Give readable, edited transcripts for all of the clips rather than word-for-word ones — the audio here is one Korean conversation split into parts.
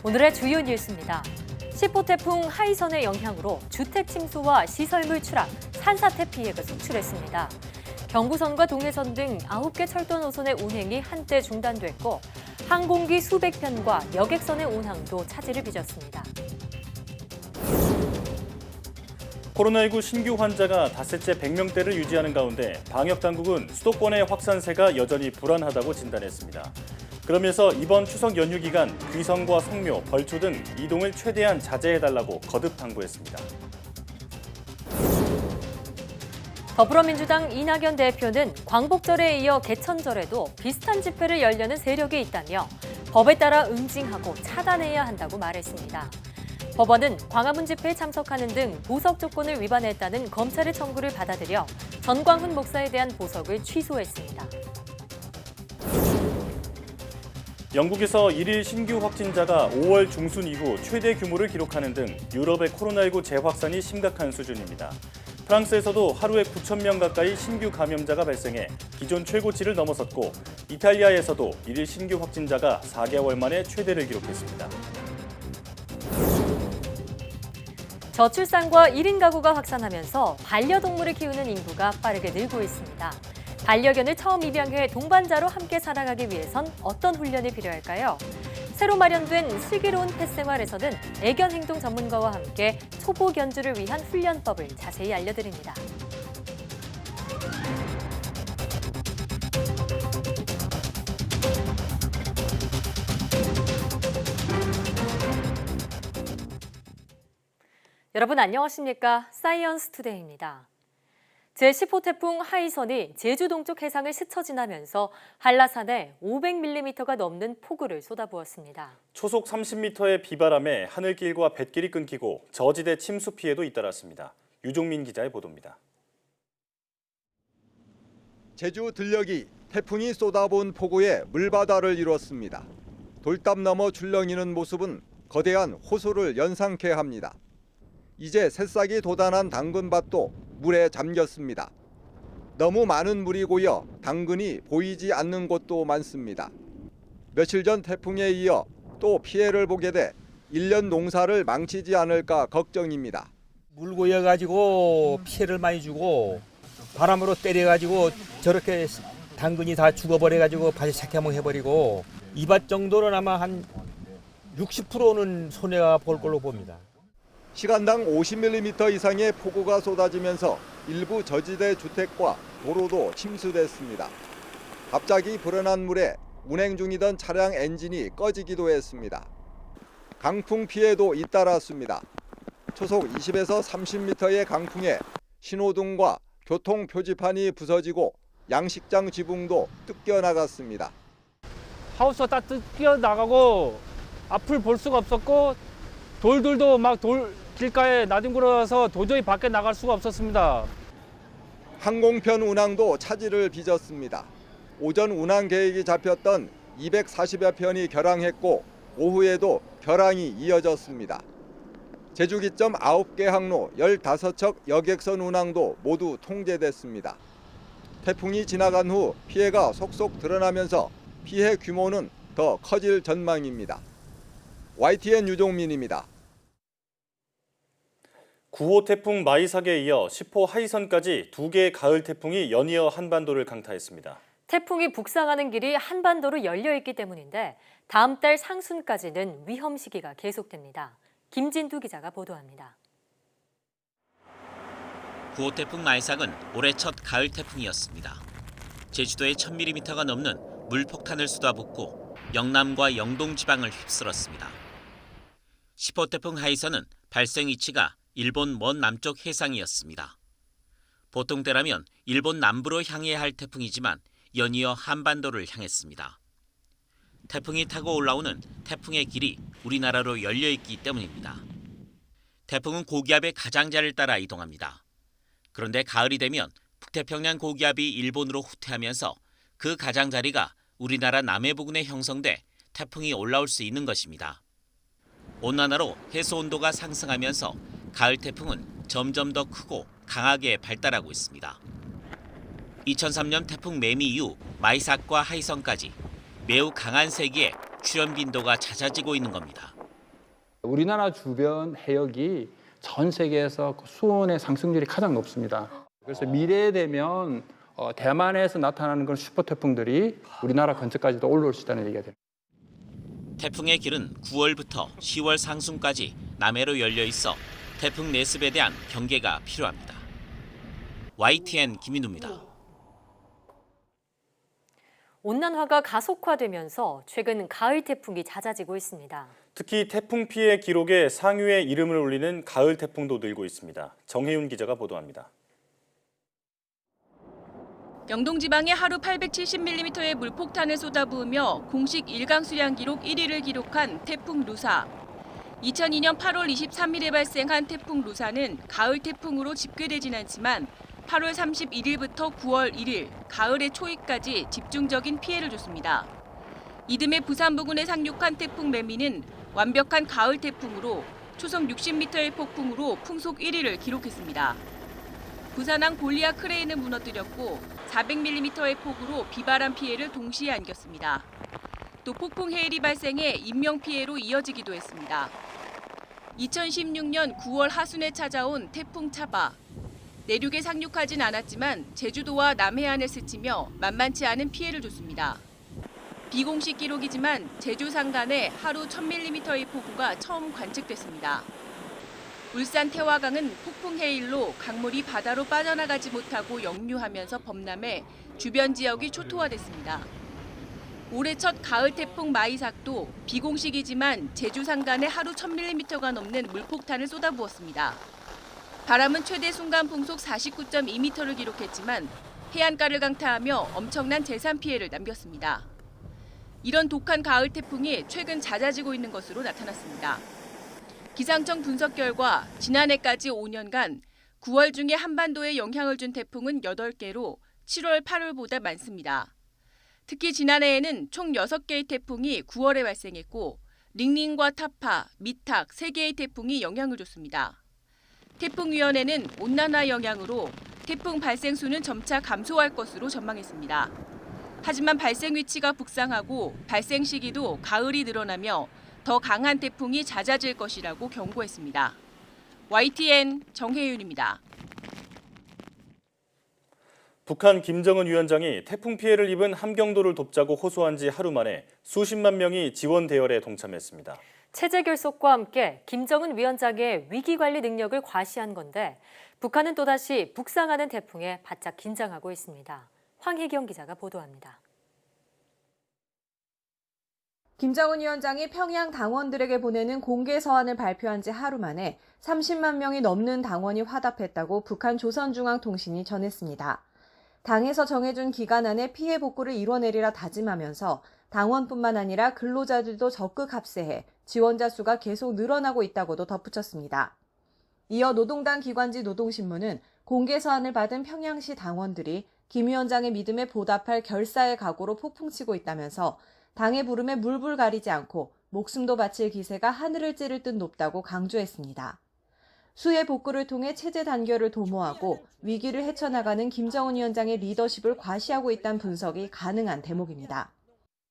오늘의 주요 뉴스입니다. 10호 태풍 하이선의 영향으로 주택 침수와 시설물 추락, 산사태 피해가 속출했습니다. 경부선과 동해선 등 9개 철도 노선의 운행이 한때 중단됐고 항공기 수백 편과 여객선의 운항도 차질을 빚었습니다. 코로나19 신규 환자가 닷새째 100명대를 유지하는 가운데 방역당국은 수도권의 확산세가 여전히 불안하다고 진단했습니다. 그러면서 이번 추석 연휴 기간 귀성과 성묘, 벌초 등 이동을 최대한 자제해달라고 거듭 당부했습니다. 더불어민주당 이낙연 대표는 광복절에 이어 개천절에도 비슷한 집회를 열려는 세력이 있다며 법에 따라 응징하고 차단해야 한다고 말했습니다. 법원은 광화문 집회에 참석하는 등 보석 조건을 위반했다는 검찰의 청구를 받아들여 전광훈 목사에 대한 보석을 취소했습니다. 영국에서 1일 신규 확진자가 5월 중순 이후 최대 규모를 기록하는 등 유럽의 코로나19 재확산이 심각한 수준입니다. 프랑스에서도 하루에 9,000명 가까이 신규 감염자가 발생해 기존 최고치를 넘어섰고 이탈리아에서도 1일 신규 확진자가 4개월 만에 최대를 기록했습니다. 저출산과 1인 가구가 확산하면서 반려동물을 키우는 인구가 빠르게 늘고 있습니다. 반려견을 처음 입양해 동반자로 함께 살아가기 위해선 어떤 훈련이 필요할까요? 새로 마련된 슬기로운 펫생활에서는 애견 행동 전문가와 함께 초보 견주를 위한 훈련법을 자세히 알려드립니다. 여러분 안녕하십니까? 사이언스 투데이입니다. 제10호 태풍 하이선이 제주 동쪽 해상을 스쳐 지나면서 한라산에 500mm가 넘는 폭우를 쏟아부었습니다. 초속 30m의 비바람에 하늘길과 뱃길이 끊기고 저지대 침수 피해도 잇따랐습니다. 유종민 기자의 보도입니다. 제주 들녘이 태풍이 쏟아부은 폭우에 물바다를 이뤘습니다. 돌담 넘어 출렁이는 모습은 거대한 호수를 연상케 합니다. 이제 새싹이 돋아난 당근밭도 물에 잠겼습니다. 너무 많은 물이 고여 당근이 보이지 않는 곳도 많습니다. 며칠 전 태풍에 이어 또 피해를 보게 돼 1년 농사를 망치지 않을까 걱정입니다. 물 고여가지고 피해를 많이 주고 바람으로 때려가지고 저렇게 당근이 다 죽어버려가지고 밭이 새까멍해버리고 이 밭 정도는 아마 한 60%는 손해가 볼 걸로 봅니다. 시간당 50mm 이상의 폭우가 쏟아지면서 일부 저지대 주택과 도로도 침수됐습니다. 갑자기 불어난 물에 운행 중이던 차량 엔진이 꺼지기도 했습니다. 강풍 피해도 잇따랐습니다. 초속 20에서 30m의 강풍에 신호등과 교통 표지판이 부서지고 양식장 지붕도 뜯겨나갔습니다. 하우스가 다 뜯겨나가고 앞을 볼 수가 없었고 돌들도 막 길가에 나뒹굴어서 도저히 밖에 나갈 수가 없었습니다. 항공편 운항도 차질을 빚었습니다. 오전 운항 계획이 잡혔던 240여 편이 결항했고 오후에도 결항이 이어졌습니다. 제주 기점 9개 항로 15척 여객선 운항도 모두 통제됐습니다. 태풍이 지나간 후 피해가 속속 드러나면서 피해 규모는 더 커질 전망입니다. YTN 유종민입니다. 9호 태풍 마이삭에 이어 10호 하이선까지 2개의 가을 태풍이 연이어 한반도를 강타했습니다. 태풍이 북상하는 길이 한반도로 열려 있기 때문인데 다음 달 상순까지는 위험 시기가 계속됩니다. 김진두 기자가 보도합니다. 9호 태풍 마이삭은 올해 첫 가을 태풍이었습니다. 제주도에 1000mm가 넘는 물폭탄을 쏟아붓고 영남과 영동 지방을 휩쓸었습니다. 10호 태풍 하이선은 발생 위치가 일본 먼 남쪽 해상이었습니다. 보통 때라면 일본 남부로 향해야 할 태풍이지만 연이어 한반도를 향했습니다. 태풍이 타고 올라오는 태풍의 길이 우리나라로 열려있기 때문입니다. 태풍은 고기압의 가장자리를 따라 이동합니다. 그런데 가을이 되면 북태평양 고기압이 일본으로 후퇴하면서 그 가장자리가 우리나라 남해 부근에 형성돼 태풍이 올라올 수 있는 것입니다. 온난화로 해수 온도가 상승하면서 가을 태풍은 점점 더 크고 강하게 발달하고 있습니다. 2003년 태풍 매미 이후 마이삭과 하이선까지 매우 강한 세기에 출현 빈도가 잦아지고 있는 겁니다. 우리나라 주변 해역이 전 세계에서 수온의 상승률이 가장 높습니다. 그래서 미래에 되면 대만에서 나타나는 그런 슈퍼 태풍들이 우리나라 근처까지도 올라올 수 있다는 얘기가 됩니다. 태풍의 길은 9월부터 10월 상순까지 남해로 열려 있어 태풍 내습에 대한 경계가 필요합니다. YTN 김인우입니다. 온난화가 가속화되면서 최근 가을 태풍이 잦아지고 있습니다. 특히 태풍 피해 기록에 상위에 이름을 올리는 가을 태풍도 늘고 있습니다. 정혜윤 기자가 보도합니다. 영동지방에 하루 870mm의 물폭탄을 쏟아부으며 공식 일강 수량 기록 1위를 기록한 태풍 루사. 2002년 8월 23일에 발생한 태풍 루사는 가을 태풍으로 집계되진 않지만 8월 31일부터 9월 1일, 가을의 초입까지 집중적인 피해를 줬습니다. 이듬해 부산 부근에 상륙한 태풍 매미는 완벽한 가을 태풍으로 초속 60m의 폭풍으로 풍속 1위를 기록했습니다. 부산항 골리아 크레인은 무너뜨렸고 400mm의 폭우로 비바람 피해를 동시에 안겼습니다. 또 폭풍 해일이 발생해 인명피해로 이어지기도 했습니다. 2016년 9월 하순에 찾아온 태풍 차바. 내륙에 상륙하진 않았지만 제주도와 남해안을 스치며 만만치 않은 피해를 줬습니다. 비공식 기록이지만 제주 산간에 하루 1000mm의 폭우가 처음 관측됐습니다. 울산 태화강은 폭풍 해일로 강물이 바다로 빠져나가지 못하고 역류하면서 범람해 주변 지역이 초토화됐습니다. 올해 첫 가을 태풍 마이삭도 비공식이지만 제주 산간에 하루 1000mm가 넘는 물폭탄을 쏟아부었습니다. 바람은 최대 순간 풍속 49.2m를 기록했지만 해안가를 강타하며 엄청난 재산 피해를 남겼습니다. 이런 독한 가을 태풍이 최근 잦아지고 있는 것으로 나타났습니다. 기상청 분석 결과 지난해까지 5년간 9월 중에 한반도에 영향을 준 태풍은 8개로 7월, 8월보다 많습니다. 특히 지난해에는 총 6개의 태풍이 9월에 발생했고 링링과 타파, 미탁 3개의 태풍이 영향을 줬습니다. 태풍위원회는 온난화 영향으로 태풍 발생 수는 점차 감소할 것으로 전망했습니다. 하지만 발생 위치가 북상하고 발생 시기도 가을이 늘어나며 더 강한 태풍이 잦아질 것이라고 경고했습니다. YTN 정혜윤입니다. 북한 김정은 위원장이 태풍 피해를 입은 함경도를 돕자고 호소한 지 하루 만에 수십만 명이 지원 대열에 동참했습니다. 체제 결속과 함께 김정은 위원장의 위기관리 능력을 과시한 건데 북한은 또다시 북상하는 태풍에 바짝 긴장하고 있습니다. 황희경 기자가 보도합니다. 김정은 위원장이 평양 당원들에게 보내는 공개 서한을 발표한 지 하루 만에 30만 명이 넘는 당원이 화답했다고 북한 조선중앙통신이 전했습니다. 당에서 정해준 기간 안에 피해 복구를 이뤄내리라 다짐하면서 당원뿐만 아니라 근로자들도 적극 합세해 지원자 수가 계속 늘어나고 있다고도 덧붙였습니다. 이어 노동당 기관지 노동신문은 공개 서한을 받은 평양시 당원들이 김 위원장의 믿음에 보답할 결사의 각오로 폭풍치고 있다면서 당의 부름에 물불 가리지 않고 목숨도 바칠 기세가 하늘을 찌를 듯 높다고 강조했습니다. 수해 복구를 통해 체제 단결을 도모하고 위기를 헤쳐나가는 김정은 위원장의 리더십을 과시하고 있다는 분석이 가능한 대목입니다.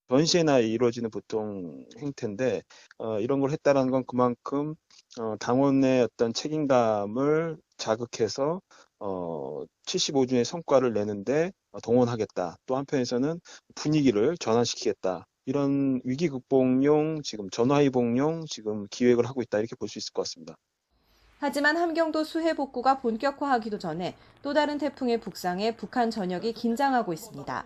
전시회나 이루어지는 보통 행태인데 이런 걸 했다는 건 그만큼 당원의 어떤 책임감을 자극해서 75주의 성과를 내는데 동원하겠다. 또 한편에서는 분위기를 전환시키겠다. 이런 위기 극복용, 지금 전화위복용 지금 기획을 하고 있다. 이렇게 볼 수 있을 것 같습니다. 하지만 함경도 수해 복구가 본격화하기도 전에 또 다른 태풍의 북상에 북한 전역이 긴장하고 있습니다.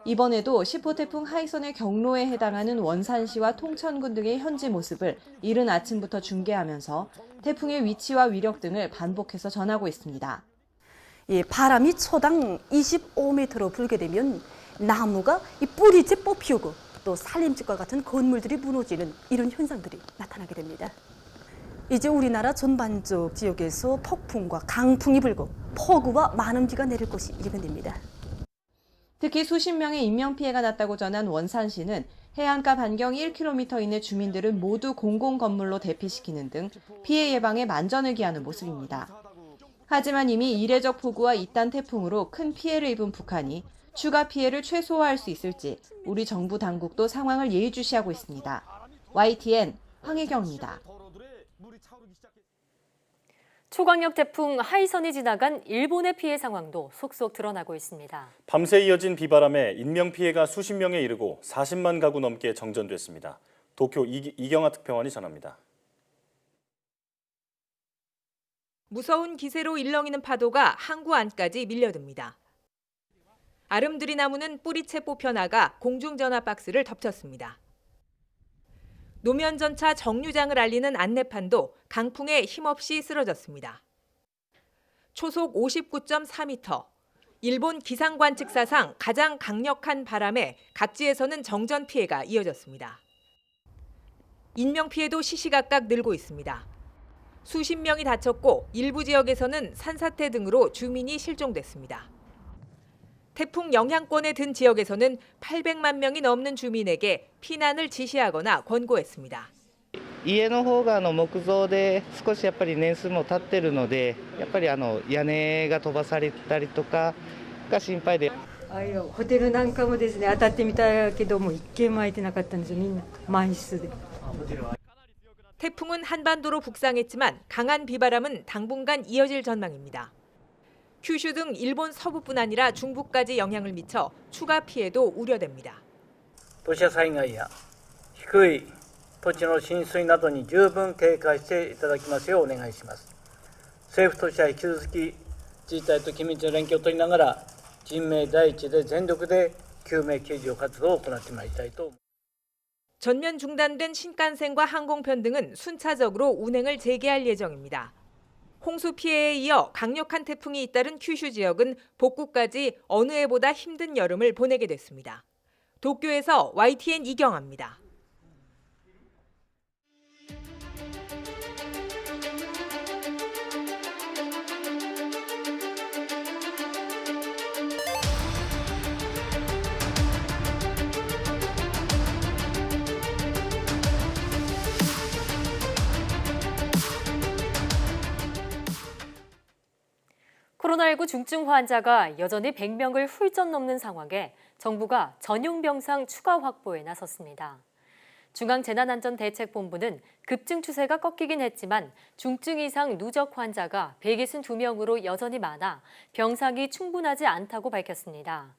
이번에도 10호 태풍 하이선의 경로에 해당하는 원산시와 통천군 등의 현지 모습을 이른 아침부터 중계하면서 태풍의 위치와 위력 등을 반복해서 전하고 있습니다. 바람이 초당 25m로 불게 되면 나무가 뿌리째 뽑히고 또 산림집과 같은 건물들이 무너지는 이런 현상들이 나타나게 됩니다. 이제 우리나라 전반적 지역에서 폭풍과 강풍이 불고 폭우와 많은 비가 내릴 것이 예견됩니다. 특히 수십 명의 인명피해가 났다고 전한 원산시는 해안가 반경 1km 이내 주민들을 모두 공공건물로 대피시키는 등 피해 예방에 만전을 기하는 모습입니다. 하지만 이미 이례적 폭우와 이딴 태풍으로 큰 피해를 입은 북한이 추가 피해를 최소화할 수 있을지 우리 정부 당국도 상황을 예의주시하고 있습니다. YTN 황혜경입니다. 초강력 태풍 하이선이 지나간 일본의 피해 상황도 속속 드러나고 있습니다. 밤새 이어진 비바람에 인명피해가 수십 명에 이르고 40만 가구 넘게 정전됐습니다. 도쿄 이경아 특파원이 전합니다. 무서운 기세로 일렁이는 파도가 항구 안까지 밀려듭니다. 아름드리 나무는 뿌리채 뽑혀나가 공중전화 박스를 덮쳤습니다. 노면전차 정류장을 알리는 안내판도 강풍에 힘없이 쓰러졌습니다. 초속 59.4m, 일본 기상관측사상 가장 강력한 바람에 각지에서는 정전 피해가 이어졌습니다. 인명피해도 시시각각 늘고 있습니다. 수십 명이 다쳤고 일부 지역에서는 산사태 등으로 주민이 실종됐습니다. 태풍 영향권에 든 지역에서는 800만 명이 넘는 주민에게 피난을 지시하거나 권고했습니다. 家の方が木造で少しやっぱり年数も経ってるので、やっぱり屋根が飛ばされたりとかが心配で。ホテルなんかもですね、当たってみたけども一件も空いてなかったんですよ。みんな満室で。 태풍은 한반도로 북상했지만 강한 비바람은 당분간 이어질 전망입니다. 큐슈 등 일본 서부뿐 아니라 중부까지 영향을 미쳐 추가 피해도 우려됩니다. 土砂災害や低い土地の浸水などに十分警戒していただきますようお願いします。政府としては引き続き自治体と緊密な連携を取りながら人命第一で全力で救命救助活動を行ってまいりたいと思います。 전면 중단된 신칸센과 항공편 등은 순차적으로 운행을 재개할 예정입니다. 홍수 피해에 이어 강력한 태풍이 잇따른 큐슈 지역은 복구까지 어느 해보다 힘든 여름을 보내게 됐습니다. 도쿄에서 YTN 이경아입니다. 코로나19 중증 환자가 여전히 100명을 훌쩍 넘는 상황에 정부가 전용 병상 추가 확보에 나섰습니다. 중앙재난안전대책본부는 급증 추세가 꺾이긴 했지만 중증 이상 누적 환자가 162명으로 여전히 많아 병상이 충분하지 않다고 밝혔습니다.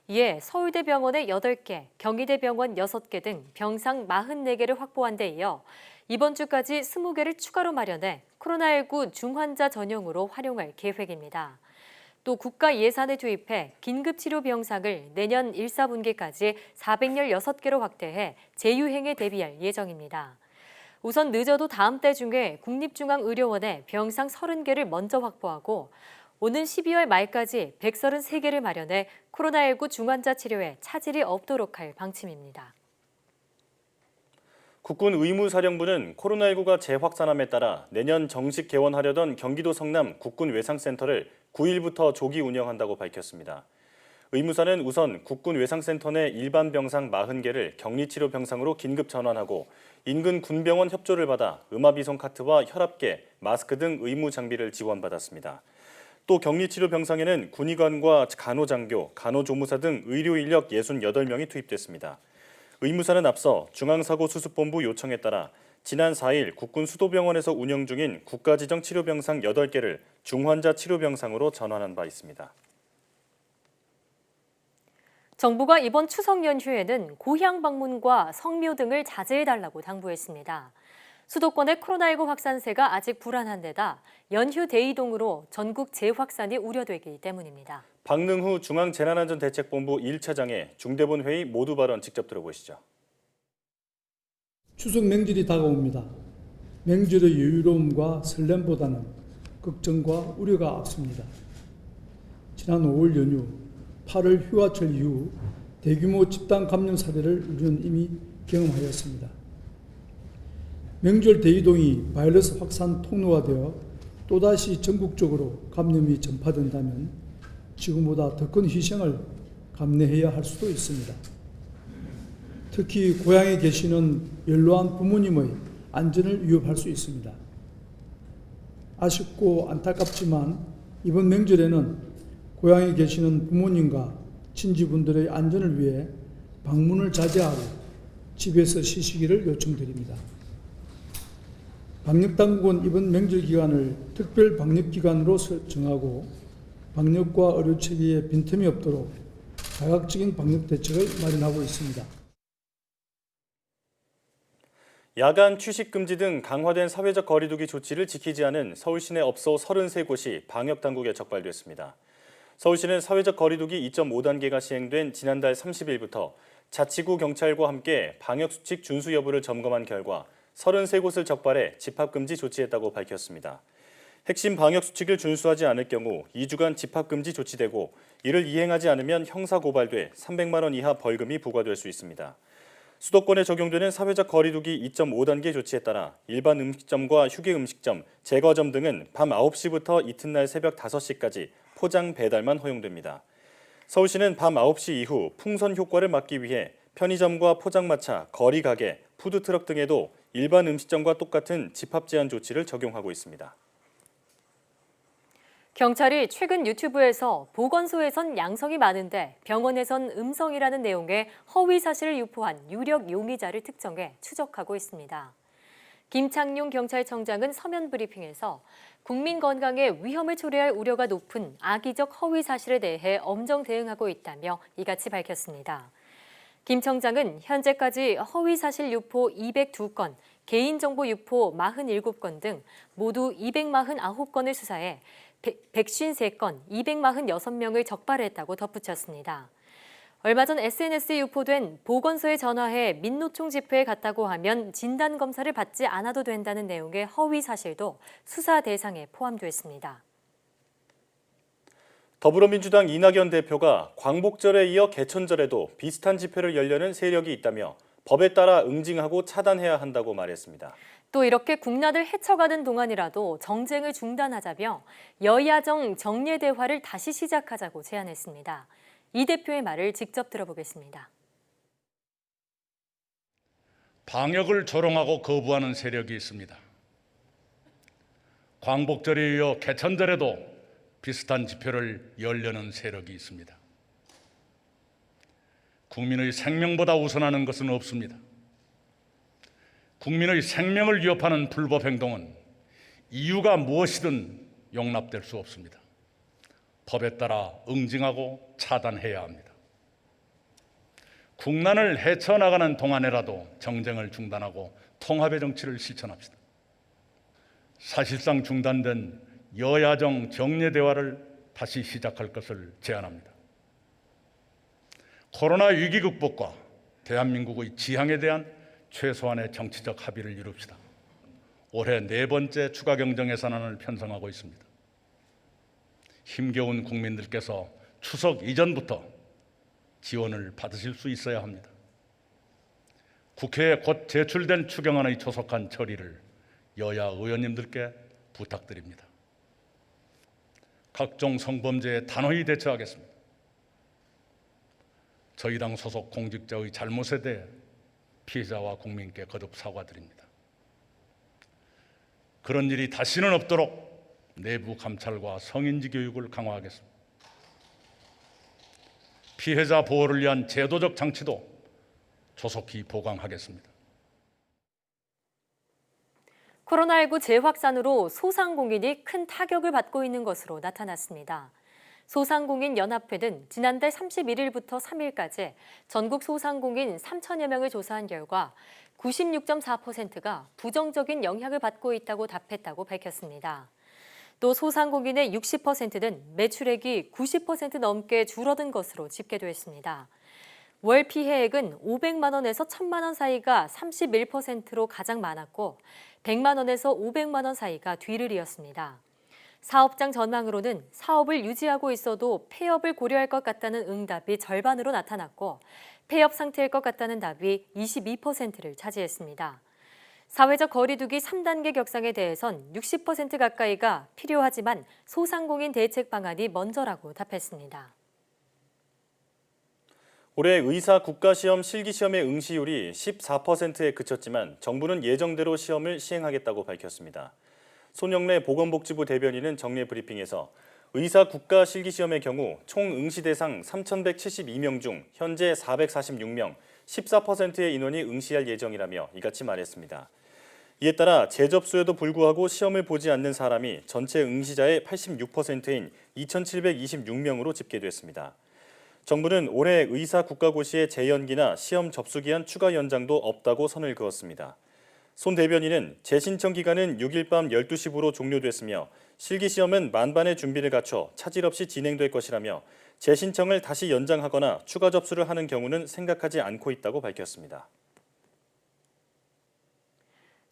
이에 서울대병원에 8개, 경희대병원 6개 등 병상 44개를 확보한 데 이어 이번 주까지 20개를 추가로 마련해 코로나19 중환자 전용으로 활용할 계획입니다. 또 국가 예산을 투입해 긴급치료 병상을 내년 1, 4분기까지 416개로 확대해 재유행에 대비할 예정입니다. 우선 늦어도 다음 달 중에 국립중앙의료원에 병상 30개를 먼저 확보하고 오는 12월 말까지 133개를 마련해 코로나19 중환자 치료에 차질이 없도록 할 방침입니다. 국군 의무사령부는 코로나19가 재확산함에 따라 내년 정식 개원하려던 경기도 성남 국군외상센터를 9일부터 조기 운영한다고 밝혔습니다. 의무사는 우선 국군외상센터 내 일반 병상 40개를 격리치료 병상으로 긴급 전환하고 인근 군병원 협조를 받아 음압이송 카트와 혈압계, 마스크 등 의무 장비를 지원받았습니다. 또 격리치료 병상에는 군의관과 간호장교, 간호조무사 등 의료 인력 68명이 투입됐습니다. 의무사는 앞서 중앙사고수습본부 요청에 따라 지난 4일 국군 수도병원에서 운영 중인 국가지정 치료병상 8개를 중환자 치료병상으로 전환한 바 있습니다. 정부가 이번 추석 연휴에는 고향 방문과 성묘 등을 자제해달라고 당부했습니다. 수도권의 코로나19 확산세가 아직 불안한 데다 연휴 대이동으로 전국 재확산이 우려되기 때문입니다. 박능후 중앙재난안전대책본부 1차장의 중대본 회의 모두 발언 직접 들어보시죠. 추석 명절이 다가옵니다. 명절의 여유로움과 설렘보다는 걱정과 우려가 앞섭니다. 지난 5월 연휴, 8월 휴가철 이후 대규모 집단 감염 사례를 우리는 이미 경험하였습니다. 명절 대이동이 바이러스 확산 통로가 되어 또다시 전국적으로 감염이 전파된다면 지금보다 더 큰 희생을 감내해야 할 수도 있습니다. 특히 고향에 계시는 연로한 부모님의 안전을 위협할 수 있습니다. 아쉽고 안타깝지만 이번 명절에는 고향에 계시는 부모님과 친지분들의 안전을 위해 방문을 자제하고 집에서 쉬시기를 요청드립니다. 방역당국은 이번 명절 기간을 특별 방역기간으로 정하고 방역과 의료체계에 빈틈이 없도록 다각적인 방역 대책을 마련하고 있습니다. 야간 취식 금지 등 강화된 사회적 거리두기 조치를 지키지 않은 서울시내 업소 33곳이 방역당국에 적발됐습니다. 서울시는 사회적 거리두기 2.5단계가 시행된 지난달 30일부터 자치구 경찰과 함께 방역수칙 준수 여부를 점검한 결과 33곳을 적발해 집합금지 조치했다고 밝혔습니다. 핵심 방역수칙을 준수하지 않을 경우 2주간 집합금지 조치되고 이를 이행하지 않으면 형사고발돼 300만 원 이하 벌금이 부과될 수 있습니다. 수도권에 적용되는 사회적 거리두기 2.5단계 조치에 따라 일반 음식점과 휴게 음식점, 제과점 등은 밤 9시부터 이튿날 새벽 5시까지 포장 배달만 허용됩니다. 서울시는 밤 9시 이후 풍선 효과를 막기 위해 편의점과 포장마차, 거리 가게, 푸드트럭 등에도 일반 음식점과 똑같은 집합 제한 조치를 적용하고 있습니다. 경찰이 최근 유튜브에서 보건소에선 양성이 많은데 병원에선 음성이라는 내용의 허위 사실을 유포한 유력 용의자를 특정해 추적하고 있습니다. 김창룡 경찰청장은 서면 브리핑에서 국민 건강에 위험을 초래할 우려가 높은 악의적 허위 사실에 대해 엄정 대응하고 있다며 이같이 밝혔습니다. 김 청장은 현재까지 허위 사실 유포 202건, 개인정보 유포 47건 등 모두 249건을 수사해 153건, 246명을 적발했다고 덧붙였습니다. 얼마 전 SNS에 유포된 보건소에 전화해 민노총 집회에 갔다고 하면 진단검사를 받지 않아도 된다는 내용의 허위 사실도 수사 대상에 포함됐습니다. 더불어민주당 이낙연 대표가 광복절에 이어 개천절에도 비슷한 집회를 열려는 세력이 있다며 법에 따라 응징하고 차단해야 한다고 말했습니다. 또 이렇게 국난을 헤쳐가는 동안이라도 정쟁을 중단하자며 여야정 정례 대화를 다시 시작하자고 제안했습니다. 이 대표의 말을 직접 들어보겠습니다. 방역을 조롱하고 거부하는 세력이 있습니다. 광복절에 이어 개천절에도 비슷한 집회를 열려는 세력이 있습니다. 국민의 생명보다 우선하는 것은 없습니다. 국민의 생명을 위협하는 불법 행동은 이유가 무엇이든 용납될 수 없습니다. 법에 따라 응징하고 차단해야 합니다. 국난을 헤쳐나가는 동안에라도 정쟁을 중단하고 통합의 정치를 실천합시다. 사실상 중단된 여야정 정례 대화를 다시 시작할 것을 제안합니다. 코로나 위기 극복과 대한민국의 지향에 대한 최소한의 정치적 합의를 이룹시다. 올해 4번째 추가 경정 예산안을 편성하고 있습니다. 힘겨운 국민들께서 추석 이전부터 지원을 받으실 수 있어야 합니다. 국회에 곧 제출된 추경안의 조속한 처리를 여야 의원님들께 부탁드립니다. 각종 성범죄에 단호히 대처하겠습니다. 저희 당 소속 공직자의 잘못에 대해 피해자와 국민께 거듭 사과드립니다. 그런 일이 다시는 없도록 내부 감찰과 성인지 교육을 강화하겠습니다. 피해자 보호를 위한 제도적 장치도 조속히 보강하겠습니다. 코로나19 재확산으로 소상공인이 큰 타격을 받고 있는 것으로 나타났습니다. 소상공인연합회는 지난달 31일부터 3일까지 전국 소상공인 3천여 명을 조사한 결과 96.4%가 부정적인 영향을 받고 있다고 답했다고 밝혔습니다. 또 소상공인의 60%는 매출액이 90% 넘게 줄어든 것으로 집계됐습니다. 월 피해액은 500만 원에서 1000만 원 사이가 31%로 가장 많았고 100만 원에서 500만 원 사이가 뒤를 이었습니다. 사업장 전망으로는 사업을 유지하고 있어도 폐업을 고려할 것 같다는 응답이 절반으로 나타났고 폐업 상태일 것 같다는 답이 22%를 차지했습니다. 사회적 거리두기 3단계 격상에 대해선 60% 가까이가 필요하지만 소상공인 대책 방안이 먼저라고 답했습니다. 올해 의사 국가시험 실기시험의 응시율이 14%에 그쳤지만 정부는 예정대로 시험을 시행하겠다고 밝혔습니다. 손영래 보건복지부 대변인은 정례 브리핑에서 의사 국가 실기시험의 경우 총 응시 대상 3,172명 중 현재 446명, 14%의 인원이 응시할 예정이라며 이같이 말했습니다. 이에 따라 재접수에도 불구하고 시험을 보지 않는 사람이 전체 응시자의 86%인 2,726명으로 집계됐습니다. 정부는 올해 의사 국가고시의 재연기나 시험 접수 기한 추가 연장도 없다고 선을 그었습니다. 손 대변인은 재신청 기간은 6일 밤 12시부로 종료됐으며 실기시험은 만반의 준비를 갖춰 차질 없이 진행될 것이라며 재신청을 다시 연장하거나 추가 접수를 하는 경우는 생각하지 않고 있다고 밝혔습니다.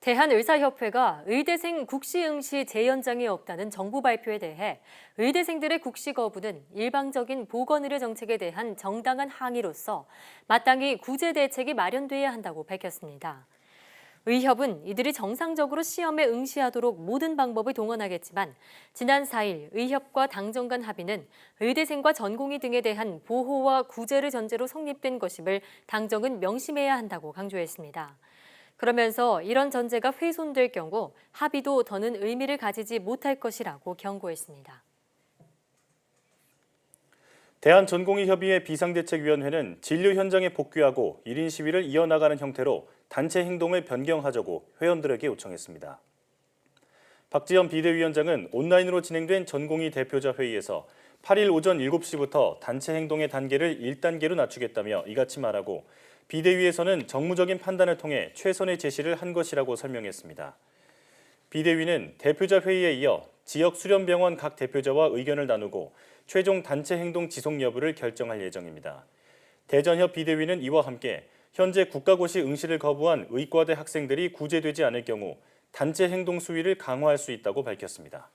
대한의사협회가 의대생 국시 응시 재연장이 없다는 정부 발표에 대해 의대생들의 국시 거부는 일방적인 보건의료 정책에 대한 정당한 항의로서 마땅히 구제 대책이 마련돼야 한다고 밝혔습니다. 의협은 이들이 정상적으로 시험에 응시하도록 모든 방법을 동원하겠지만 지난 4일 의협과 당정 간 합의는 의대생과 전공의 등에 대한 보호와 구제를 전제로 성립된 것임을 당정은 명심해야 한다고 강조했습니다. 그러면서 이런 전제가 훼손될 경우 합의도 더는 의미를 가지지 못할 것이라고 경고했습니다. 대한전공의협의회 비상대책위원회는 진료 현장에 복귀하고 1인 시위를 이어나가는 형태로 단체 행동을 변경하자고 회원들에게 요청했습니다. 박지현 비대위원장은 온라인으로 진행된 전공의 대표자 회의에서 8일 오전 7시부터 단체 행동의 단계를 1단계로 낮추겠다며 이같이 말하고 비대위에서는 정무적인 판단을 통해 최선의 제시를 한 것이라고 설명했습니다. 비대위는 대표자 회의에 이어 지역 수련병원 각 대표자와 의견을 나누고 최종 단체 행동 지속 여부를 결정할 예정입니다. 대전협 비대위는 이와 함께 현재 국가고시 응시를 거부한 의과대 학생들이 구제되지 않을 경우 단체 행동 수위를 강화할 수 있다고 밝혔습니다.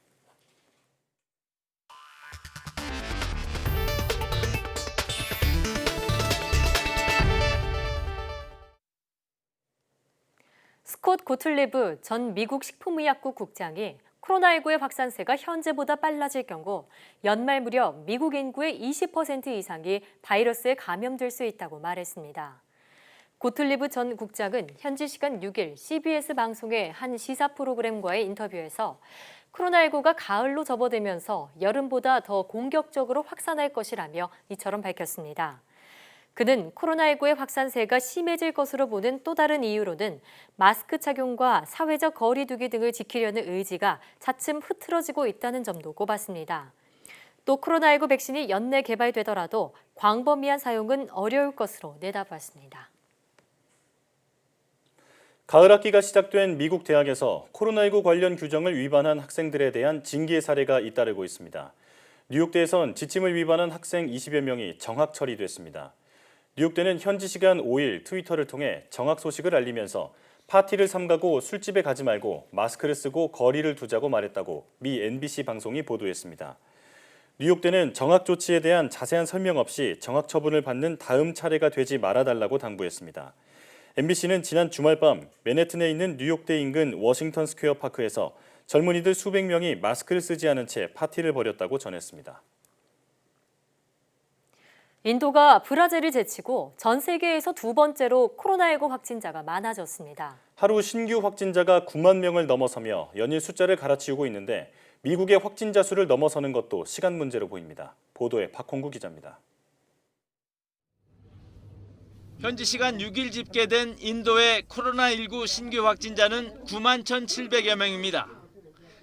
스콧 고틀리브 전 미국 식품의약국 국장이 코로나19의 확산세가 현재보다 빨라질 경우 연말 무렵 미국 인구의 20% 이상이 바이러스에 감염될 수 있다고 말했습니다. 고틀리브 전 국장은 현지 시간 6일 CBS 방송의 한 시사 프로그램과의 인터뷰에서 코로나19가 가을로 접어들면서 여름보다 더 공격적으로 확산할 것이라며 이처럼 밝혔습니다. 그는 코로나19의 확산세가 심해질 것으로 보는 또 다른 이유로는 마스크 착용과 사회적 거리 두기 등을 지키려는 의지가 차츰 흐트러지고 있다는 점도 꼽았습니다. 또 코로나19 백신이 연내 개발되더라도 광범위한 사용은 어려울 것으로 내다봤습니다. 가을 학기가 시작된 미국 대학에서 코로나19 관련 규정을 위반한 학생들에 대한 징계 사례가 잇따르고 있습니다. 뉴욕대에선 지침을 위반한 학생 20여 명이 정학 처리됐습니다. 뉴욕대는 현지 시간 5일 트위터를 통해 정학 소식을 알리면서 파티를 삼가고 술집에 가지 말고 마스크를 쓰고 거리를 두자고 말했다고 미 NBC 방송이 보도했습니다. 뉴욕대는 정학 조치에 대한 자세한 설명 없이 정학 처분을 받는 다음 차례가 되지 말아달라고 당부했습니다. MBC는 지난 주말 밤 맨해튼에 있는 뉴욕대 인근 워싱턴 스퀘어 파크에서 젊은이들 수백 명이 마스크를 쓰지 않은 채 파티를 벌였다고 전했습니다. 인도가 브라질을 제치고 전 세계에서 두 번째로 코로나19 확진자가 많아졌습니다. 하루 신규 확진자가 9만 명을 넘어서며 연일 숫자를 갈아치우고 있는데 미국의 확진자 수를 넘어서는 것도 시간 문제로 보입니다. 보도에 박홍구 기자입니다. 현지 시간 6일 집계된 인도의 코로나19 신규 확진자는 9만 1,700여 명입니다.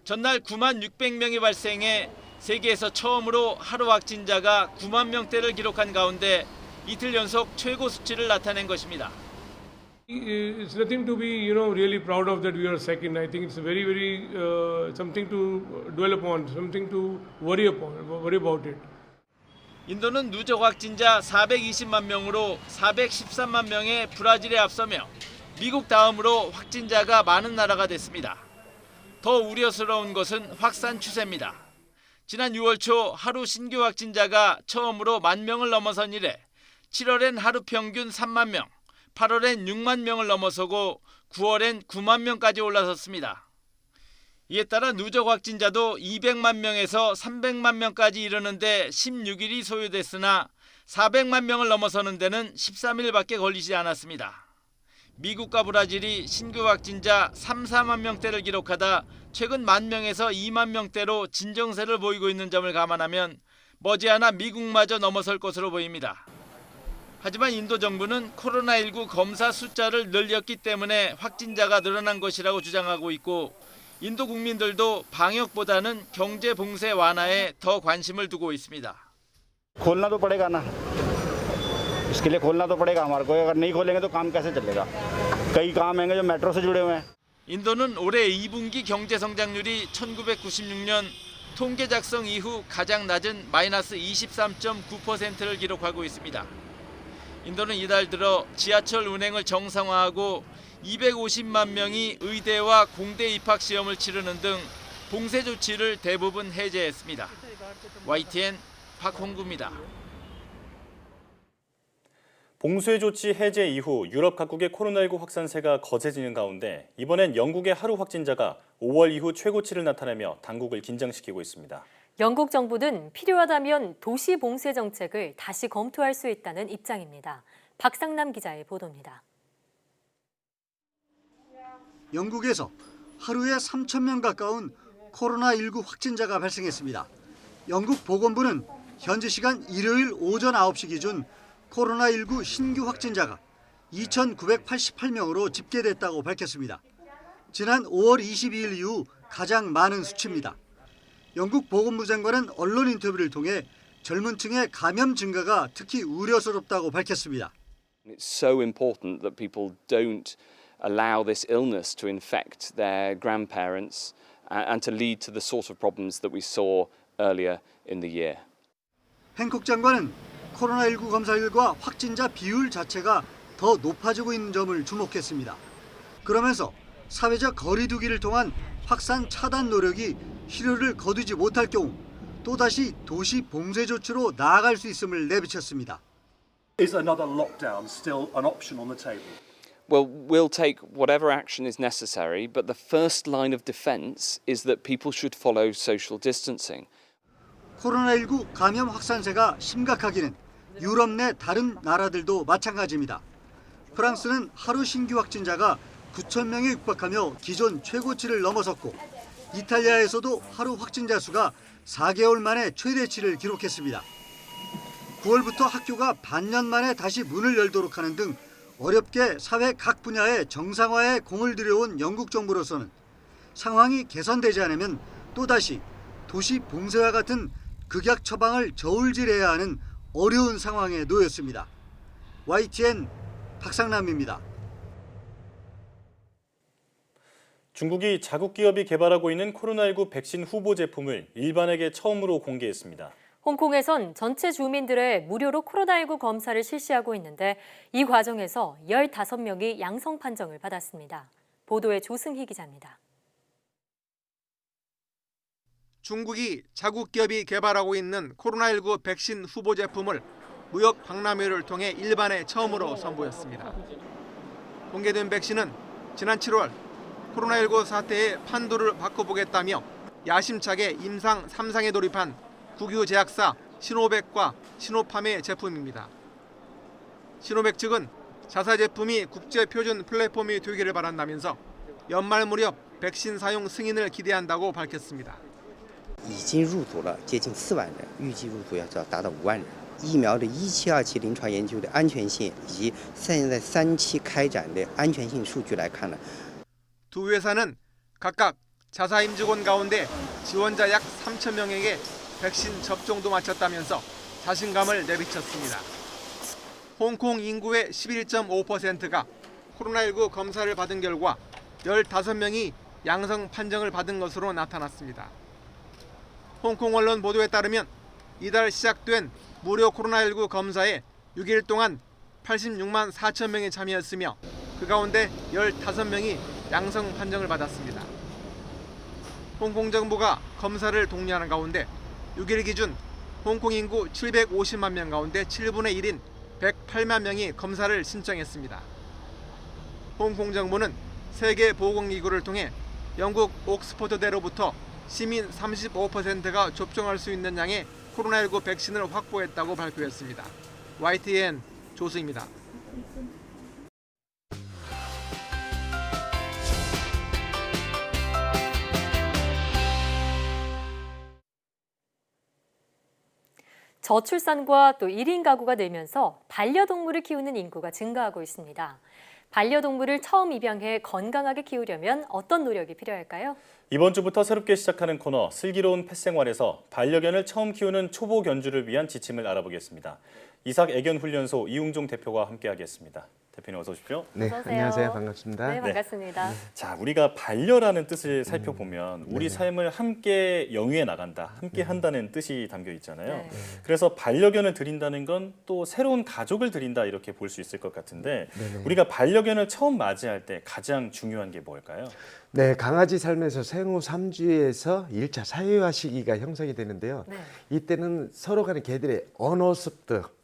전날 9만 600명이 발생해 세계에서 처음으로 하루 확진자가 9만 명대를 기록한 가운데 이틀 연속 최고 수치를 나타낸 것입니다. It's nothing to be, really proud of that we are second. I think it's very something to dwell upon, something to worry about it. 인도는 누적 확진자 420만 명으로 413만 명의 브라질에 앞서며 미국 다음으로 확진자가 많은 나라가 됐습니다. 더 우려스러운 것은 확산 추세입니다. 지난 6월 초 하루 신규 확진자가 처음으로 1만 명을 넘어선 이래 7월엔 하루 평균 3만 명, 8월엔 6만 명을 넘어서고 9월엔 9만 명까지 올라섰습니다. 이에 따라 누적 확진자도 200만 명에서 300만 명까지 이르는데 16일이 소요됐으나 400만 명을 넘어서는 데는 13일밖에 걸리지 않았습니다. 미국과 브라질이 신규 확진자 3, 4만 명대를 기록하다 최근 1만 명에서 2만 명대로 진정세를 보이고 있는 점을 감안하면 머지않아 미국마저 넘어설 것으로 보입니다. 하지만 인도 정부는 코로나19 검사 숫자를 늘렸기 때문에 확진자가 늘어난 것이라고 주장하고 있고 인도 국민들도 방역보다는 경제 봉쇄 완화에 더 관심을 두고 있습니다. खोलना तो पड़ेगा ना, इसके लिए खोलना तो पड़ेगा हमारे को। अगर नहीं खोलेंगे तो काम कैसे चलेगा? कई काम हैं जो मेट्रो से जुड़े हुए हैं। 인도는 올해 2분기 경제 성장률이 1996년 통계 작성 이후 가장 낮은 마이너스 23.9%를 기록하고 있습니다. 인도는 이달 들어 지하철 운행을 정상화하고 250만 명이 의대와 공대 입학 시험을 치르는 등 봉쇄 조치를 대부분 해제했습니다. YTN 박홍구입니다. 봉쇄 조치 해제 이후 유럽 각국의 코로나19 확산세가 거세지는 가운데 이번엔 영국의 하루 확진자가 5월 이후 최고치를 나타내며 당국을 긴장시키고 있습니다. 영국 정부는 필요하다면 도시 봉쇄 정책을 다시 검토할 수 있다는 입장입니다. 박상남 기자의 보도입니다. 영국에서 하루에 3,000명 가까운 코로나19 확진자가 발생했습니다. 영국 보건부는 현지 시간 일요일 오전 9시 기준 코로나19 신규 확진자가 2,988명으로 집계됐다고 밝혔습니다. 지난 5월 22일 이후 가장 많은 수치입니다. 영국 보건부 장관은 언론 인터뷰를 통해 젊은 층의 감염 증가가 특히 우려스럽다고 밝혔습니다. It's so important that people don't allow this illness to infect their grandparents and to lead to the sort of problems that we saw earlier in the year. 행콕 장관은 코로나19 검사율과 확진자 비율 자체가 더 높아지고 있는 점을 주목했습니다. 그러면서 사회적 거리 두기를 통한 확산 차단 노력이 실효를 거두지 못할 경우 또다시 도시 봉쇄 조치로 나아갈 수 있음을 내비쳤습니다. Is another lockdown still an option on the table? Well, we'll take whatever action is necessary, but the first line of defense is that people should follow social distancing. 코로나19 감염 확산세가 심각하기는 유럽 내 다른 나라들도 마찬가지입니다. 프랑스는 하루 신규 확진자가 9,000명에 육박하며 기존 최고치를 넘어섰고 이탈리아에서도 하루 확진자 수가 4개월 만에 최대치를 기록했습니다. 9월부터 학교가 반년 만에 다시 문을 열도록 하는 등 어렵게 사회 각 분야의 정상화에 공을 들여온 영국 정부로서는 상황이 개선되지 않으면 또다시 도시 봉쇄와 같은 극약 처방을 저울질해야 하는 어려운 상황에 놓였습니다. YTN 박상남입니다. 중국이 자국 기업이 개발하고 있는 코로나19 백신 후보 제품을 일반에게 처음으로 공개했습니다. 홍콩에선 전체 주민들의 무료로 코로나19 검사를 실시하고 있는데 이 과정에서 15명이 양성 판정을 받았습니다. 보도에 조승희 기자입니다. 중국이 자국 기업이 개발하고 있는 코로나19 백신 후보 제품을 무역 박람회를 통해 일반에 처음으로 선보였습니다. 공개된 백신은 지난 7월 코로나19 사태의 판도를 바꿔보겠다며 야심차게 임상 3상에 돌입한 국유 제약사 시노백과 시노팜의 제품입니다. 시노백 측은 자사 제품이 국제 표준 플랫폼이 되기를 바란다면서 연말 무렵 백신 사용 승인을 기대한다고 밝혔습니다. 已经入组了接近4万人，预计入组要达到5万人。疫苗的1期、2期临床研究的安全性以及现在3期开展的安全性数据来看呢， 두 회사는 각각 자사 임직원 가운데 지원자 약 3,000명에게 백신 접종도 마쳤다면서 자신감을 내비쳤습니다. 홍콩 인구의 11.5%가 코로나19 검사를 받은 결과 15명이 양성 판정을 받은 것으로 나타났습니다. 홍콩 언론 보도에 따르면 이달 시작된 무료 코로나19 검사에 6일 동안 86만 4천 명이 참여했으며 그 가운데 15명이 양성 판정을 받았습니다. 홍콩 정부가 검사를 독려하는 가운데 6일 기준 홍콩 인구 750만 명 가운데 7분의 1인 108만 명이 검사를 신청했습니다. 홍콩 정부는 세계보건기구를 통해 영국 옥스퍼드대로부터 시민 35%가 접종할 수 있는 양의 코로나19 백신을 확보했다고 발표했습니다. YTN 조수입니다. 저출산과 또 1인 가구가 늘면서 반려동물을 키우는 인구가 증가하고 있습니다. 반려동물을 처음 입양해 건강하게 키우려면 어떤 노력이 필요할까요? 이번 주부터 새롭게 시작하는 코너 슬기로운 펫생활에서 반려견을 처음 키우는 초보 견주를 위한 지침을 알아보겠습니다. 이삭 애견훈련소 이웅종 대표와 함께하겠습니다. 대표님 어서 오십시오. 네, 어서 오세요. 안녕하세요. 반갑습니다. 네, 반갑습니다. 자, 우리가 반려라는 뜻을 살펴보면 우리 삶을 함께 영위해 나간다, 함께 한다는 뜻이 담겨 있잖아요. 그래서 반려견을 드린다는 건 또 새로운 가족을 드린다 이렇게 볼 수 있을 것 같은데 우리가 반려견을 처음 맞이할 때 가장 중요한 게 뭘까요? 네, 강아지 삶에서 생후 3주에서 1차 사회화 시기가 형성이 되는데요. 이때는 서로 간의 개들의 언어 습득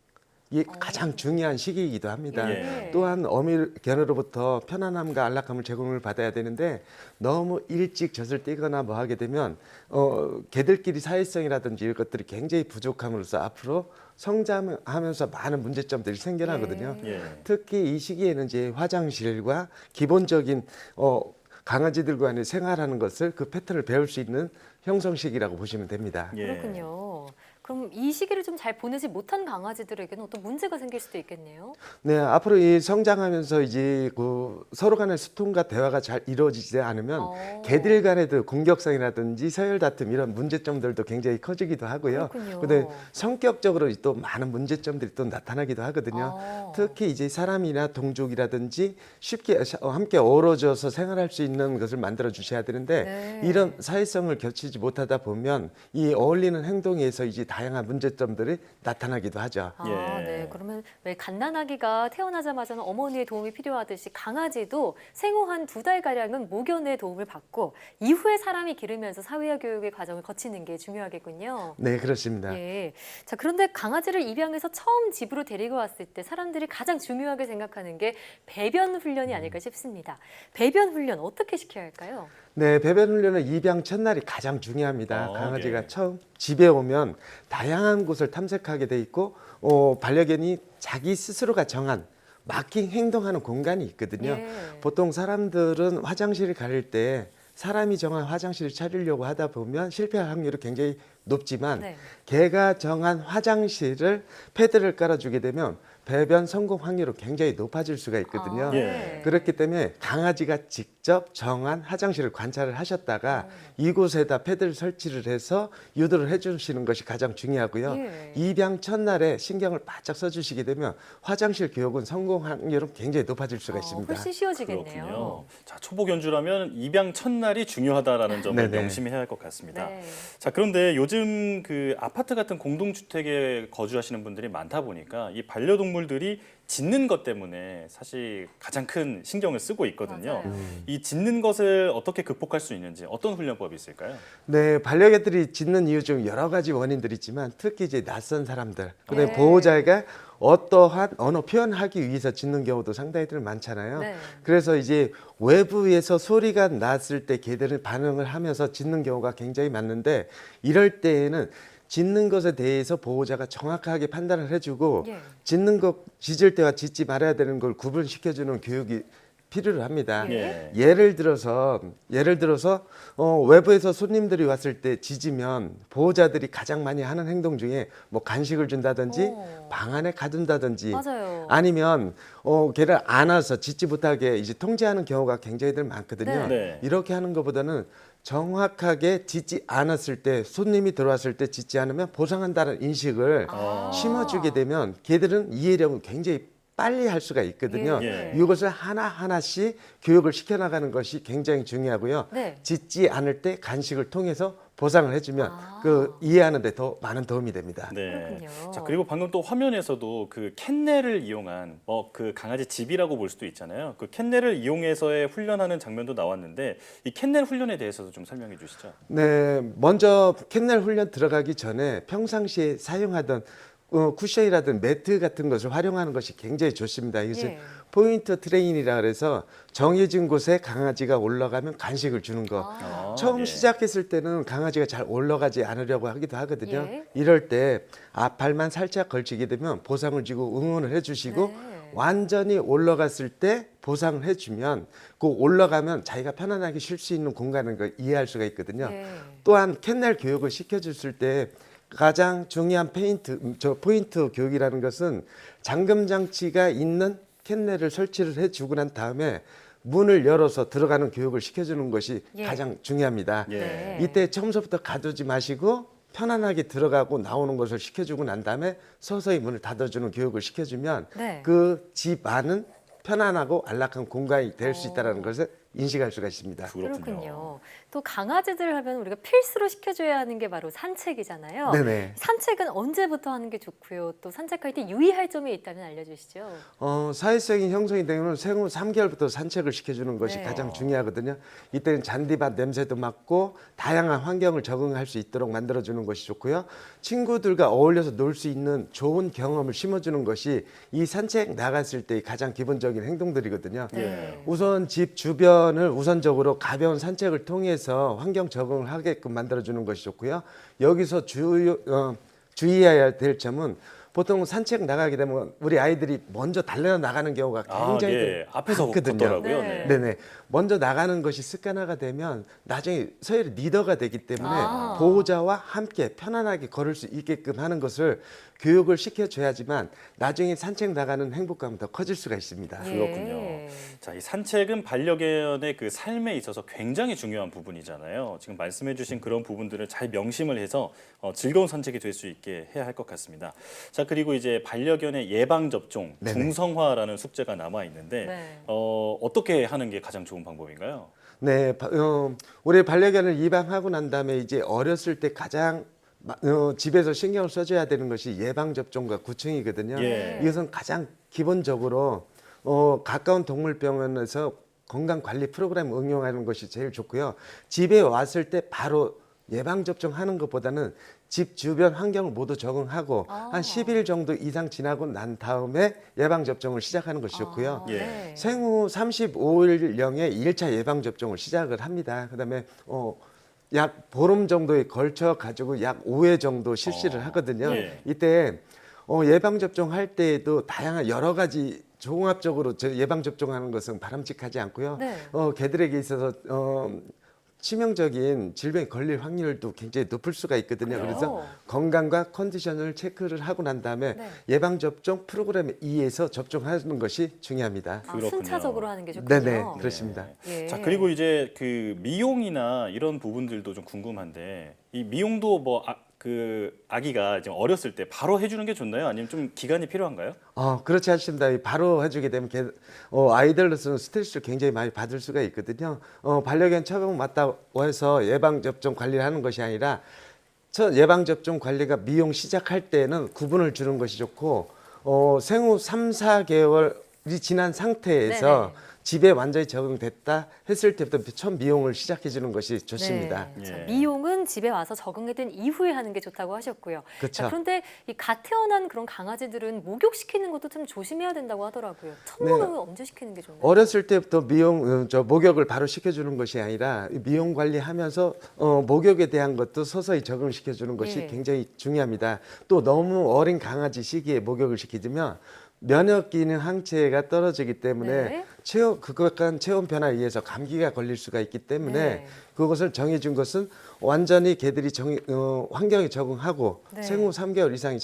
이게 가장 중요한 시기이기도 합니다. 또한 어미견으로부터 편안함과 안락함을 제공을 받아야 되는데 너무 일찍 젖을 떼거나 뭐 하게 되면 개들끼리 사회성이라든지 이런 것들이 굉장히 부족함으로써 앞으로 성장하면서 많은 문제점들이 생겨나거든요. 특히 이 시기에는 이제 화장실과 기본적인 강아지들과의 생활하는 것을 그 패턴을 배울 수 있는 형성 시기라고 보시면 됩니다. 그렇군요. 그럼 이 시기를 좀 잘 보내지 못한 강아지들에게는 어떤 문제가 생길 수도 있겠네요. 네, 앞으로 이 성장하면서 이제 그 서로 간의 소통과 대화가 잘 이루어지지 않으면 개들 간에도 공격성이라든지 서열 다툼 이런 문제점들도 굉장히 커지기도 하고요. 근데 성격적으로 또 많은 문제점들이 또 나타나기도 하거든요. 특히 이제 사람이나 동족이라든지 쉽게 함께 어우러져서 생활할 수 있는 것을 만들어 주셔야 되는데 이런 사회성을 갖추지 못하다 보면 이 어울리는 행동에서 이제 다양한 문제점들이 나타나기도 하죠. 네. 그러면 왜 갓난아기가 태어나자마자는 어머니의 도움이 필요하듯이 강아지도 생후 한 2달가량은 모견의 도움을 받고 이후에 사람이 기르면서 사회화 교육의 과정을 거치는 게 중요하겠군요. 네, 그렇습니다. 자, 그런데 강아지를 입양해서 처음 집으로 데리고 왔을 때 사람들이 가장 중요하게 생각하는 게 배변 훈련이 아닐까 싶습니다. 배변 훈련 어떻게 시켜야 할까요? 네, 배변 훈련은 입양 첫날이 가장 중요합니다. 강아지가 처음 집에 오면 다양한 곳을 탐색하게 돼 있고 반려견이 자기 스스로가 정한 마킹 행동하는 공간이 있거든요. 보통 사람들은 화장실을 가릴 때 사람이 정한 화장실을 찾으려고 하다 보면 실패할 확률이 굉장히 높지만 개가 정한 화장실을 패드를 깔아주게 되면 배변 성공 확률은 굉장히 높아질 수가 있거든요. 그렇기 때문에 강아지가 직접 정한 화장실을 관찰을 하셨다가 이곳에다 패드를 설치를 해서 유도를 해주시는 것이 가장 중요하고요. 입양 첫날에 신경을 바짝 써주시게 되면 화장실 교육은 성공 확률은 굉장히 높아질 수가 있습니다. 훨씬 쉬워지겠네요. 그렇군요. 자, 초보 견주라면 입양 첫날이 중요하다라는 점을 명심해야 할 것 같습니다. 자, 그런데 요즘 그 아파트 같은 공동주택에 거주하시는 분들이 많다 보니까 이 반려동물들이 짖는 것 때문에 사실 가장 큰 신경을 쓰고 있거든요. 이 짖는 것을 어떻게 극복할 수 있는지 어떤 훈련법이 있을까요? 네, 반려견들이 짖는 이유 중 여러 가지 원인들이 있지만 특히 이제 낯선 사람들, 그다음에 보호자가 어떠한 언어 표현하기 위해서 짖는 경우도 상당히들 많잖아요. 그래서 이제 외부에서 소리가 났을 때 개들은 반응을 하면서 짖는 경우가 굉장히 많은데 이럴 때에는 짖는 것에 대해서 보호자가 정확하게 판단을 해주고 짖는 것, 짖을 때와 짖지 말아야 되는 걸 구분시켜주는 교육이 필요로 합니다. 예를 들어서 외부에서 손님들이 왔을 때 짖으면 보호자들이 가장 많이 하는 행동 중에 뭐 간식을 준다든지 방 안에 가둔다든지 아니면 걔를 안아서 짖지 못하게 이제 통제하는 경우가 굉장히들 많거든요. 이렇게 하는 것보다는 정확하게 짖지 않았을 때 손님이 들어왔을 때 짖지 않으면 보상한다는 인식을 심어주게 되면 개들은 이해력은 굉장히 빨리 할 수가 있거든요. 이것을 하나하나씩 교육을 시켜나가는 것이 굉장히 중요하고요. 짖지 않을 때 간식을 통해서 보상을 해주면 그 이해하는 데 더 많은 도움이 됩니다. 자, 그리고 방금 또 화면에서도 그 캔넬을 이용한 그 강아지 집이라고 볼 수도 있잖아요. 그 캔넬을 이용해서의 훈련하는 장면도 나왔는데 이 캔넬 훈련에 대해서도 좀 설명해 주시죠. 네, 먼저 캔넬 훈련 들어가기 전에 평상시에 사용하던 쿠션이라든 매트 같은 것을 활용하는 것이 굉장히 좋습니다. 이것을 포인트 트레인이라 그래서 정해진 곳에 강아지가 올라가면 간식을 주는 거. 처음 시작했을 때는 강아지가 잘 올라가지 않으려고 하기도 하거든요. 이럴 때 앞발만 살짝 걸치게 되면 보상을 주고 응원을 해주시고 완전히 올라갔을 때 보상을 해주면 그 올라가면 자기가 편안하게 쉴 수 있는 공간인 걸 이해할 수가 있거든요. 또한 캔넬 교육을 시켜줬을 때 가장 중요한 포인트 교육이라는 것은 잠금 장치가 있는 캔넬을 설치를 해주고 난 다음에 문을 열어서 들어가는 교육을 시켜주는 것이 가장 중요합니다. 이때 처음부터 가두지 마시고 편안하게 들어가고 나오는 것을 시켜주고 난 다음에 서서히 문을 닫아주는 교육을 시켜주면 그 집 안은 편안하고 안락한 공간이 될 수 있다는 것을 인식할 수가 있습니다. 그렇군요. 또 강아지들 하면 우리가 필수로 시켜줘야 하는 게 바로 산책이잖아요. 네네. 산책은 언제부터 하는 게 좋고요. 또 산책할 때 유의할 점이 있다면 알려주시죠. 사회성이 형성이 되면 생후 3개월부터 산책을 시켜주는 것이 가장 중요하거든요. 이때는 잔디밭 냄새도 맡고 다양한 환경을 적응할 수 있도록 만들어주는 것이 좋고요. 친구들과 어울려서 놀 수 있는 좋은 경험을 심어주는 것이 이 산책 나갔을 때의 가장 기본적인 행동들이거든요. 우선 집 주변을 우선적으로 가벼운 산책을 통해서 환경 적응을 하게끔 만들어주는 것이 좋고요. 여기서 주의해야 될 점은 보통 산책 나가게 되면 우리 아이들이 먼저 달려 나가는 경우가 굉장히 앞에서 많거든요. 걷더라고요. 네네. 먼저 나가는 것이 습관화가 되면 나중에 서열이 리더가 되기 때문에 보호자와 함께 편안하게 걸을 수 있게끔 하는 것을 교육을 시켜줘야지만 나중에 산책 나가는 행복감은 더 커질 수가 있습니다. 그렇군요. 자, 이 산책은 반려견의 그 삶에 있어서 굉장히 중요한 부분이잖아요. 지금 말씀해주신 그런 부분들을 잘 명심을 해서 즐거운 산책이 될 수 있게 해야 할 것 같습니다. 자, 그리고 이제 반려견의 예방 접종, 중성화라는 숙제가 남아 있는데 어떻게 하는 게 가장 좋은 방법인가요? 네, 우리 반려견을 입양하고 난 다음에 이제 어렸을 때 가장 집에서 신경을 써줘야 되는 것이 예방접종과 구충이거든요. 이것은 가장 기본적으로 가까운 동물병원에서 건강관리 프로그램 응용하는 것이 제일 좋고요. 집에 왔을 때 바로 예방접종하는 것보다는 집 주변 환경을 모두 적응하고 한 10일 정도 이상 지나고 난 다음에 예방접종을 시작하는 것이 좋고요. 생후 35일령에 1차 예방접종을 시작을 합니다. 그다음에 약 보름 정도에 걸쳐 가지고 약 5회 정도 실시를 하거든요. 이때 예방접종 할 때에도 다양한 여러 가지 종합적으로 예방접종하는 것은 바람직하지 않고요. 개들에게 있어서 치명적인 질병에 걸릴 확률도 굉장히 높을 수가 있거든요. 그래서 건강과 컨디션을 체크를 하고 난 다음에 예방접종 프로그램에 의해서 접종하는 것이 중요합니다. 순차적으로 하는 게 좋군요. 네네, 그렇습니다. 자, 그리고 이제 그 미용이나 이런 부분들도 좀 궁금한데 이 미용도 뭐 아기가 지금 어렸을 때 바로 해주는 게 좋나요? 아니면 좀 기간이 필요한가요? 그렇지 않습니다. 바로 해주게 되면 아이들로서는 스트레스를 굉장히 많이 받을 수가 있거든요. 반려견 처방 맞다고 해서 예방접종 관리를 하는 것이 아니라 예방접종 관리가 미용 시작할 때는 구분을 주는 것이 좋고 생후 3, 4개월이 지난 상태에서 집에 완전히 적응됐다 했을 때부터 처음 미용을 시작해 주는 것이 좋습니다. 미용은 집에 와서 적응된 이후에 하는 게 좋다고 하셨고요. 자, 그런데 이 갓 태어난 그런 강아지들은 목욕시키는 것도 좀 조심해야 된다고 하더라고요. 첫 목욕은 언제 시키는 게 좋나요? 어렸을 때부터 목욕을 바로 시켜주는 것이 아니라 미용 관리하면서 목욕에 대한 것도 서서히 적응시켜 주는 것이 굉장히 중요합니다. 또 너무 어린 강아지 시기에 목욕을 시키면 면역 기능 항체가 떨어지기 때문에 그것과 체온 변화에 의해서 감기가 걸릴 수가 있기 때문에 그것을 정해준 것은 완전히 개들이 환경에 적응하고 생후 3개월 이상이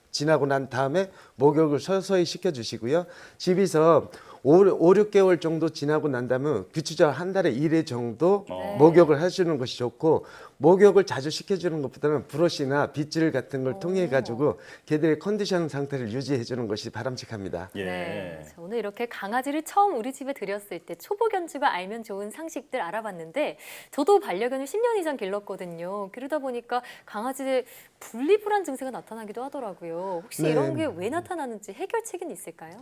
지나고 난 다음에 목욕을 서서히 시켜주시고요. 집에서 5, 6개월 정도 지나고 난다면 규칙적으로 한 달에 1회 정도 목욕을 해주는 것이 좋고 목욕을 자주 시켜주는 것보다는 브러쉬나 빗질 같은 걸 통해 가지고 개들의 컨디션 상태를 유지해 주는 것이 바람직합니다. 오늘 이렇게 강아지를 처음 우리 집에 들였을 때 초보 견주가 알면 좋은 상식들 알아봤는데 저도 반려견을 10년 이상 길렀거든요. 그러다 보니까 강아지의 분리불안 증세가 나타나기도 하더라고요. 혹시 이런 게 왜 나타나는지 해결책은 있을까요?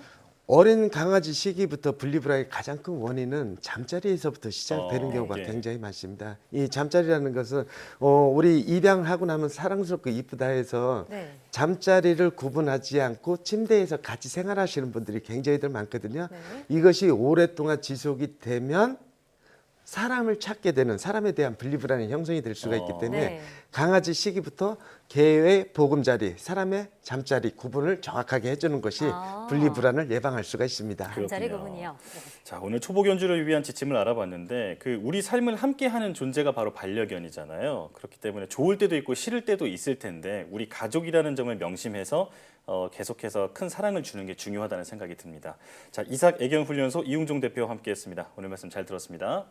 어린 강아지 시기부터 분리불안의 가장 큰 원인은 잠자리에서부터 시작되는 경우가 굉장히 많습니다. 이 잠자리라는 것은 우리 입양을 하고 나면 사랑스럽고 이쁘다 해서 잠자리를 구분하지 않고 침대에서 같이 생활하시는 분들이 굉장히들 많거든요. 이것이 오랫동안 지속이 되면 사람을 찾게 되는, 사람에 대한 분리불안이 형성이 될 수가 있기 때문에 네. 강아지 시기부터 개의 보금자리, 사람의 잠자리 구분을 정확하게 해주는 것이 분리불안을 예방할 수가 있습니다. 잠자리 구분이요. 자, 오늘 초보 견주를 위한 지침을 알아봤는데 우리 삶을 함께하는 존재가 바로 반려견이잖아요. 그렇기 때문에 좋을 때도 있고 싫을 때도 있을 텐데 우리 가족이라는 점을 명심해서 계속해서 큰 사랑을 주는 게 중요하다는 생각이 듭니다. 자, 이삭 애견훈련소 이웅종 대표와 함께했습니다. 오늘 말씀 잘 들었습니다.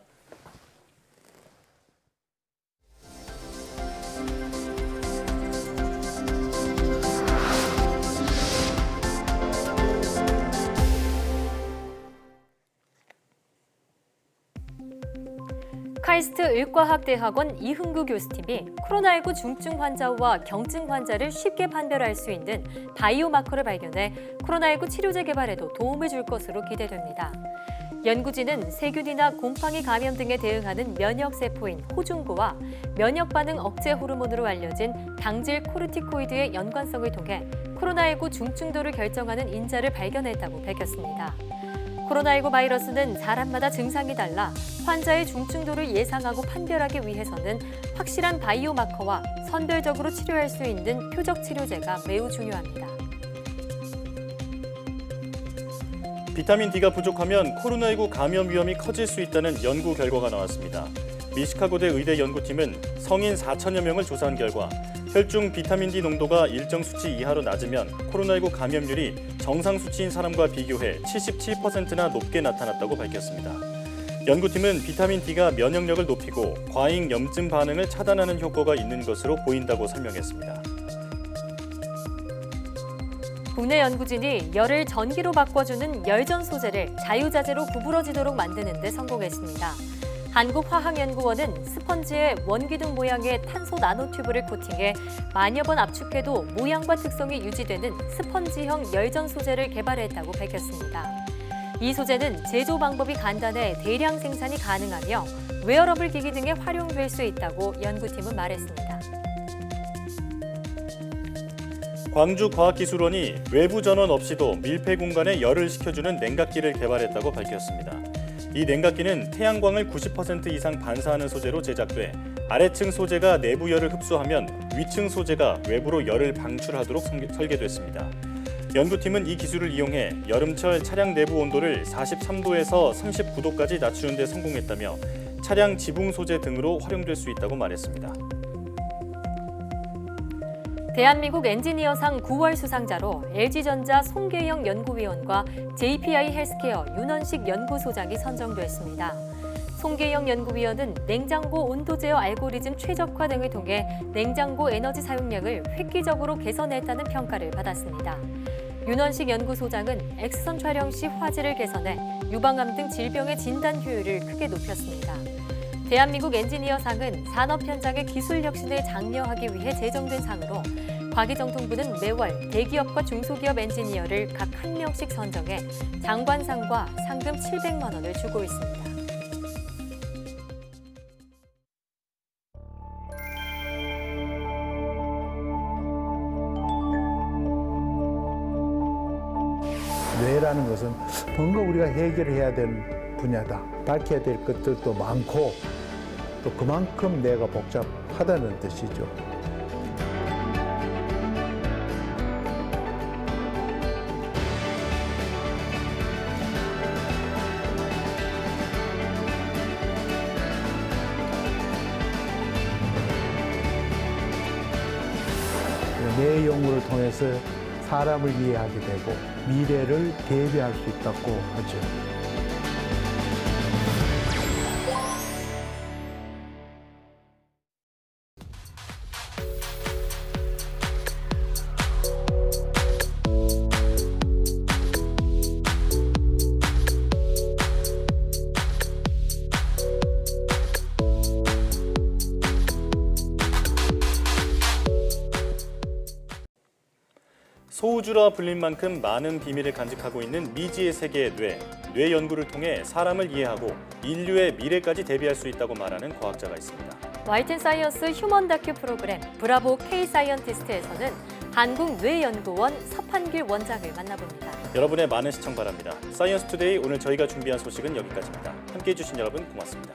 카이스트 의과학대학원 이흥구 교수팀이 코로나19 중증 환자와 경증 환자를 쉽게 판별할 수 있는 바이오마커를 발견해 코로나19 치료제 개발에도 도움을 줄 것으로 기대됩니다. 연구진은 세균이나 곰팡이 감염 등에 대응하는 면역세포인 호중고와 면역 반응 억제 호르몬으로 알려진 당질 코르티코이드의 연관성을 통해 코로나19 중증도를 결정하는 인자를 발견했다고 밝혔습니다. 코로나19 바이러스는 사람마다 증상이 달라 환자의 중증도를 예상하고 판별하기 위해서는 확실한 바이오마커와 선별적으로 치료할 수 있는 표적 치료제가 매우 중요합니다. 비타민 D가 부족하면 코로나19 감염 위험이 커질 수 있다는 연구 결과가 나왔습니다. 미시카고대 의대 연구팀은 성인 4천여 명을 조사한 결과 혈중 비타민 D 농도가 일정 수치 이하로 낮으면 코로나19 감염률이 정상 수치인 사람과 비교해 77%나 높게 나타났다고 밝혔습니다. 연구팀은 비타민 D가 면역력을 높이고 과잉 염증 반응을 차단하는 효과가 있는 것으로 보인다고 설명했습니다. 국내 연구진이 열을 전기로 바꿔주는 열전 소재를 자유자재로 구부러지도록 만드는 데 성공했습니다. 한국화학연구원은 스펀지에 원기둥 모양의 탄소 나노튜브를 코팅해 만여 번 압축해도 모양과 특성이 유지되는 스펀지형 열전 소재를 개발했다고 밝혔습니다. 이 소재는 제조 방법이 간단해 대량 생산이 가능하며 웨어러블 기기 등에 활용될 수 있다고 연구팀은 말했습니다. 광주과학기술원이 외부 전원 없이도 밀폐 공간에 열을 식혀주는 냉각기를 개발했다고 밝혔습니다. 이 냉각기는 태양광을 90% 이상 반사하는 소재로 제작돼 아래층 소재가 내부 열을 흡수하면 위층 소재가 외부로 열을 방출하도록 설계됐습니다. 연구팀은 이 기술을 이용해 여름철 차량 내부 온도를 43도에서 39도까지 낮추는 데 성공했다며 차량 지붕 소재 등으로 활용될 수 있다고 말했습니다. 대한민국 엔지니어상 9월 수상자로 LG전자 송계영 연구위원과 JPI 헬스케어 윤원식 연구소장이 선정됐습니다. 송계영 연구위원은 냉장고 온도 제어 알고리즘 최적화 등을 통해 냉장고 에너지 사용량을 획기적으로 개선했다는 평가를 받았습니다. 윤원식 연구소장은 X선 촬영 시 화질을 개선해 유방암 등 질병의 진단 효율을 크게 높였습니다. 대한민국 엔지니어상은 산업 현장의 기술 혁신을 장려하기 위해 제정된 상으로 과기정통부는 매월 대기업과 중소기업 엔지니어를 각 1명씩 선정해 장관상과 상금 700만 원을 주고 있습니다. 뇌라는 것은 뭔가 우리가 해결해야 될 분야다. 밝혀야 될 것들도 많고 또 그만큼 뇌가 복잡하다는 뜻이죠. 뇌 연구를 통해서 사람을 이해하게 되고 미래를 대비할 수 있다고 하죠. 소우주라 불릴 만큼 많은 비밀을 간직하고 있는 미지의 세계의 뇌 연구를 통해 사람을 이해하고 인류의 미래까지 대비할 수 있다고 말하는 과학자가 있습니다. YTN 사이언스 휴먼 다큐 프로그램 브라보 K 사이언티스트에서는 한국뇌연구원 서판길 원장을 만나봅니다. 여러분의 많은 시청 바랍니다. 사이언스 투데이 오늘 저희가 준비한 소식은 여기까지입니다. 함께해 주신 여러분 고맙습니다.